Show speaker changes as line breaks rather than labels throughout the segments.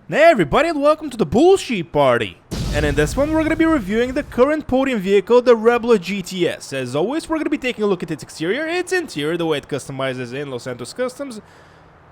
Hey everybody, and welcome to the bullshit party! And in this one we're going to be reviewing the current podium vehicle, the Rebla GTS. As always, we're going to be taking a look at its exterior, its interior, the way it customizes in Los Santos Customs,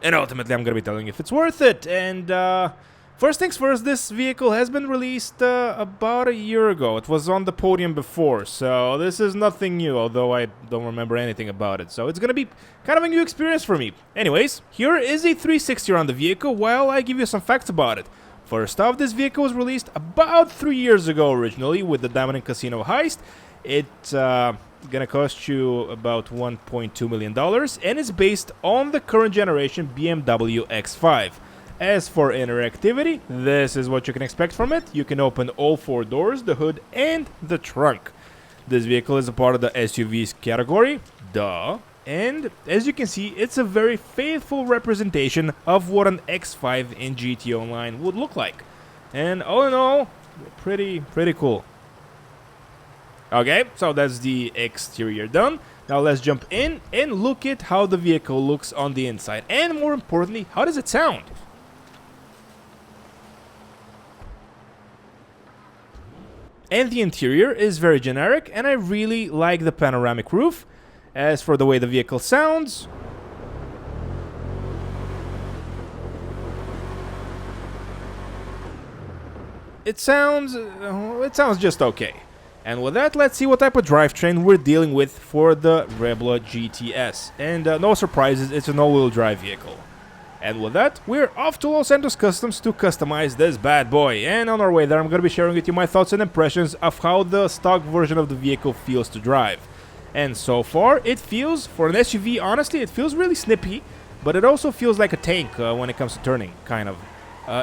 and ultimately I'm going to be telling you if it's worth it. And first things first, this vehicle has been released about a year ago. It was on the podium before, so this is nothing new, although I don't remember anything about it. So it's going to be kind of a new experience for me. Anyways, here is a 360 on the vehicle while I give you some facts about it. First off, this vehicle was released about 3 years ago originally with the Diamond and Casino heist. It's gonna cost you about $1.2 million and it's based on the current generation BMW X5. As for interactivity, this is what you can expect from it. You can open all 4 doors, the hood and the trunk. This vehicle is a part of the SUVs category, duh. And as you can see, it's a very faithful representation of what an X5 in GT Online would look like. And all in all, pretty cool. Okay, so that's the exterior done. Now let's jump in and look at how the vehicle looks on the inside. And more importantly, how does it sound? And the interior is very generic, and I really like the panoramic roof. As for the way the vehicle sounds, it sounds just okay. And with that, let's see what type of drivetrain we're dealing with for the Rebla GTS. And no surprises, it's an all-wheel drive vehicle. And with that, we're off to Los Santos Customs to customize this bad boy. And on our way there, I'm going to be sharing with you my thoughts and impressions of how the stock version of the vehicle feels to drive. And so far, it feels, for an SUV, honestly, it feels really snippy, but it also feels like a tank when it comes to turning, kind of.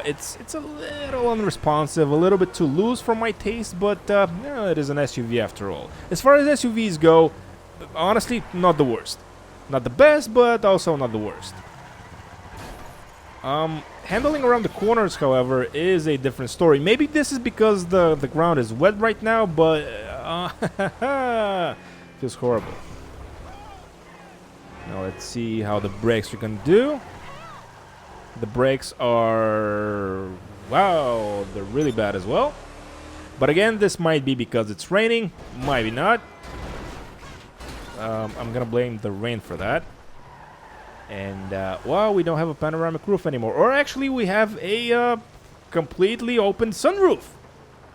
It's a little unresponsive, a little bit too loose for my taste, but yeah, it is an SUV after all. As far as SUVs go, honestly, not the worst. Not the best, but also not the worst. Handling around the corners, however, is a different story. Maybe this is because the ground is wet right now, but feels horrible. Now let's see how the brakes are gonna do. The brakes are... wow, they're really bad as well. But again, this might be because it's raining, maybe not. I'm gonna blame the rain for that. And, well, we don't have a panoramic roof anymore. Or actually, we have a completely open sunroof.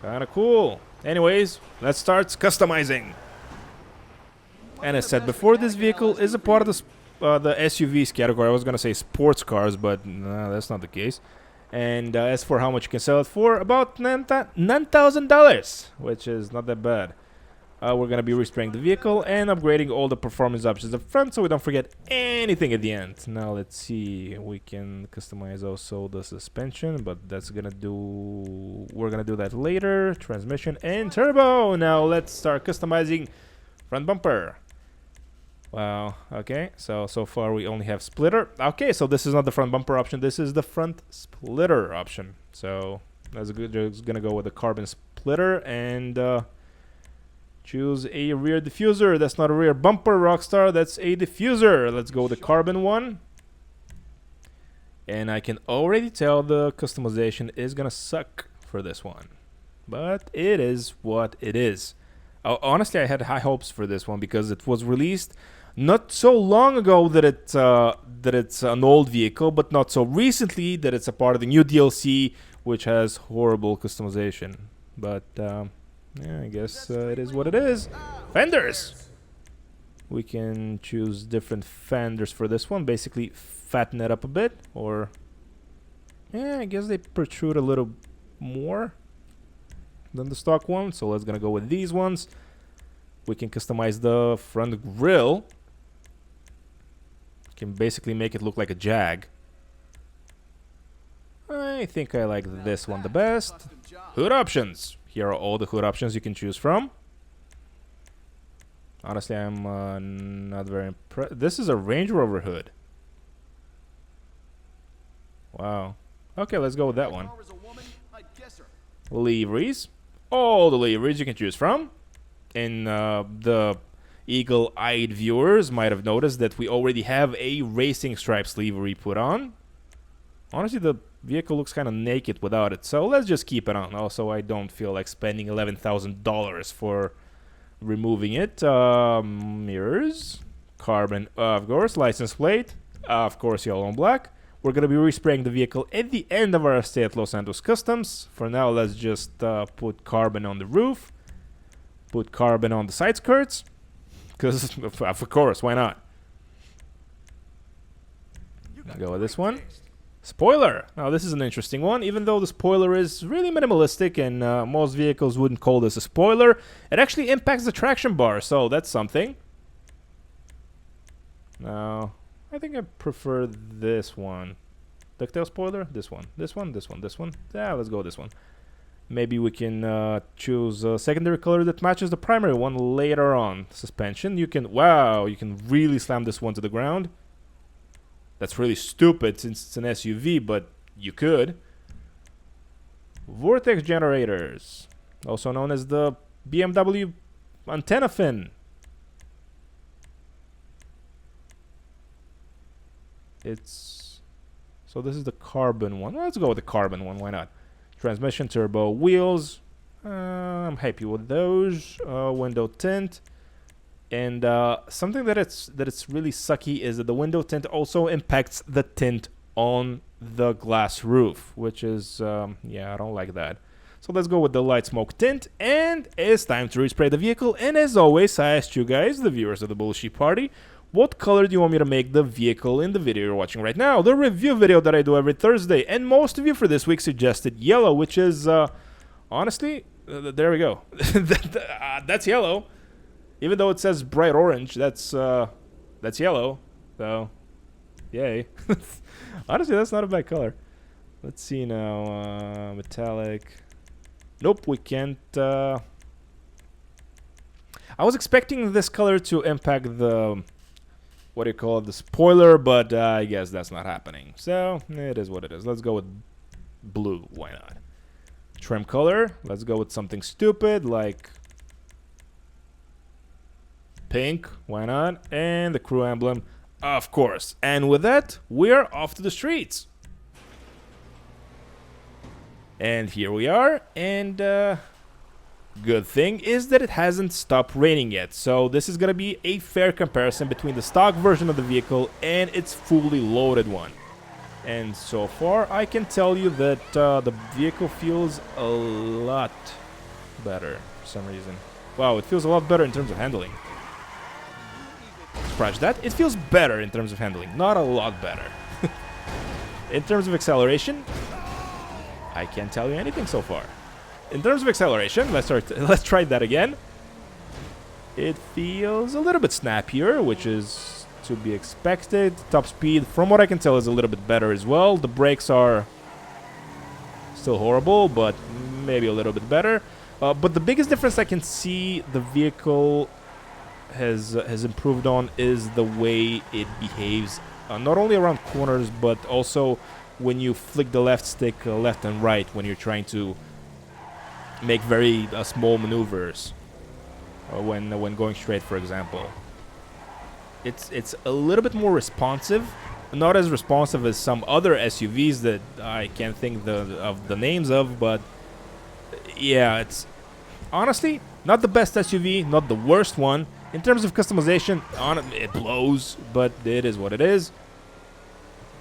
Kinda cool. Anyways, let's start customizing. And as said before, this vehicle is a part of the SUVs category. I was going to say sports cars, but no, that's not the case. And as for how much you can sell it for, about $9,000, which is not that bad. We're going to be respraying the vehicle and upgrading all the performance options up front so we don't forget anything at the end. Now let's see, we can customize also the suspension, but that's going to do... we're going to do that later. Transmission and turbo. Now let's start customizing front bumper. Wow, okay, so far we only have splitter. Okay, so this is not the front bumper option, this is the front splitter option. So that's good, just gonna go with the carbon splitter and choose a rear diffuser. That's not a rear bumper, Rockstar, that's a diffuser. Let's go with the carbon one. And I can already tell the customization is gonna suck for this one. But it is what it is. Honestly, I had high hopes for this one because it was released not so long ago that it's an old vehicle, but not so recently that it's a part of the new DLC, which has horrible customization. But yeah, I guess it is what it is. Fenders! We can choose different fenders for this one. Basically, fatten it up a bit, or yeah, I guess they protrude a little more than the stock one, so let's gonna go with these ones. We can customize the front grille. Can basically make it look like a Jag. I think I like this one the best. Hood options. Here are all the hood options you can choose from. Honestly, I'm not very impressed. This is a Range Rover hood. Wow. Okay, let's go with that one. Liveries. All the liveries you can choose from. And the eagle-eyed viewers might have noticed that we already have a Racing Stripes livery put on. Honestly, the Vehicle looks kind of naked without it, so let's just keep it on. Also, I don't feel like spending $11,000 for removing it. Mirrors, carbon, of course, license plate, of course, yellow and black. We're gonna be respraying the vehicle at the end of our stay at Los Santos Customs. For now, let's just put carbon on the roof, put carbon on the side skirts, because of course, why not? Go with this one. Spoiler! Now this is an interesting one. Even though the spoiler is really minimalistic and most vehicles wouldn't call this a spoiler, it actually impacts the traction bar, so that's something. Now, I think I prefer this one. Ducktail spoiler? This one. This one, this one, this one. Yeah, let's go with this one. Maybe we can choose a secondary color that matches the primary one later on. Suspension. You can, wow, you can really slam this one to the ground. That's really stupid since it's an SUV, but you could. Vortex generators, also known as the BMW antenna fin. It's... so this is the carbon one. Well, let's go with the carbon one, why not? Transmission, turbo, wheels. I'm happy with those. Window tint. And something that it's really sucky is that the window tint also impacts the tint on the glass roof, which is, yeah, I don't like that. So let's go with the light smoke tint, and it's time to respray the vehicle. And as always, I asked you guys, the viewers of the Bullshit Party, what color do you want me to make the vehicle in the video you're watching right now? The review video that I do every Thursday. And most of you for this week suggested yellow, which is, honestly, there we go. That's yellow. Even though it says bright orange, that's yellow. So, yay. Honestly, that's not a bad color. Let's see now. Metallic. Nope, we can't. I was expecting this color to impact the, what do you call it, the spoiler, but I guess that's not happening. So, it is what it is. Let's go with blue. Why not? Trim color. Let's go with something stupid like pink, why not? And the crew emblem, of course. And with that, we're off to the streets. And here we are. And good thing is that it hasn't stopped raining yet. So this is gonna be a fair comparison between the stock version of the vehicle and its fully loaded one. And so far, I can tell you that the vehicle feels a lot better for some reason. Wow, it feels a lot better in terms of handling. Scratch that. It feels better in terms of handling, not a lot better. In terms of acceleration, I can't tell you anything so far. In terms of acceleration, let's try that again. It feels a little bit snappier, which is to be expected. Top speed, from what I can tell, is a little bit better as well. The brakes are still horrible, but maybe a little bit better. But the biggest difference I can see the vehicle has improved on is the way it behaves, not only around corners, but also when you flick the left stick left and right when you're trying to make very small maneuvers, when going straight, for example. It's a little bit more responsive, not as responsive as some other SUVs that I can't think of the names of, but yeah, it's honestly not the best SUV, not the worst one. In terms of customization, it blows, but it is what it is.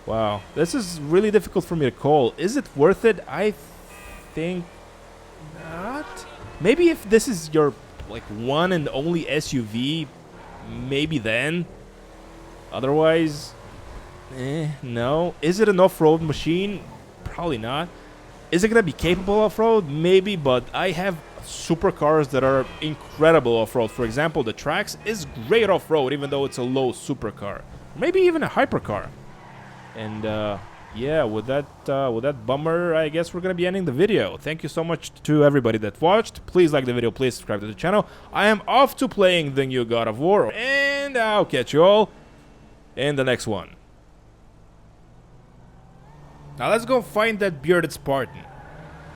Wow, this is really difficult for me to call. Is it worth it? I think not. Maybe if this is your like one and only SUV, maybe then. Otherwise, no. Is it an off-road machine? Probably not. Is it gonna be capable off-road? Maybe, but I have supercars that are incredible off-road. For example, the Thrax is great off-road, even though it's a low supercar. Maybe even a hypercar. And yeah, with that bummer, I guess we're gonna be ending the video. Thank you so much to everybody that watched. Please like the video, please subscribe to the channel. I am off to playing the new God of War, and I'll catch you all in the next one. Now let's go find that bearded Spartan.